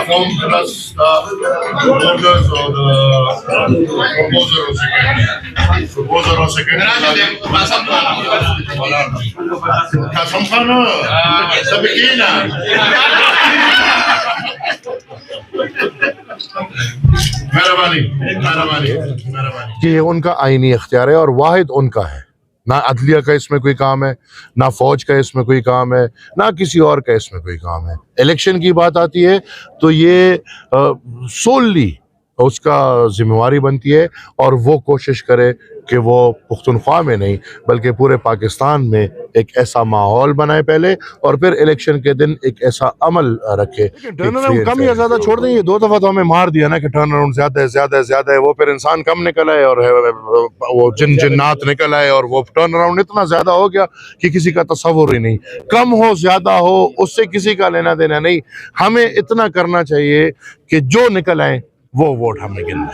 From plus voters or the proposer or second. Proposer or second. Kasam khana. Sabikina. मेहरबानी मेहरबानी मेहरबानी कि ये उनका आईनी इख्तियार है और वाहिद उनका है। ना अदलिया का इसमें कोई काम है, ना फौज का इसमें कोई काम है, ना किसी और का इसमें कोई काम है। इलेक्शन की बात आती है तो ये सोलली उसका जिम्मेवारी बनती है और वो कोशिश करे कि वो पुख्तनख्वा में नहीं बल्कि पूरे पाकिस्तान में एक ऐसा माहौल बनाए पहले और फिर इलेक्शन के दिन एक ऐसा अमल रखे। टर्न अराउंड कम या ज्यादा छोड़ दें, ये 2 दफा तो हमें मार दिया ना कि टर्न अराउंड ज्यादा है। वो फिर इंसान कम निकल आए और वो जिन्नात निकल आए और वो टर्न अराउंड इतना ज्यादा हो गया कि किसी का तस्वुर ही नहीं। कम हो ज्यादा हो उससे किसी का लेना देना नहीं, हमें इतना करना चाहिए कि जो निकल आए वो वोट हमें गिनना।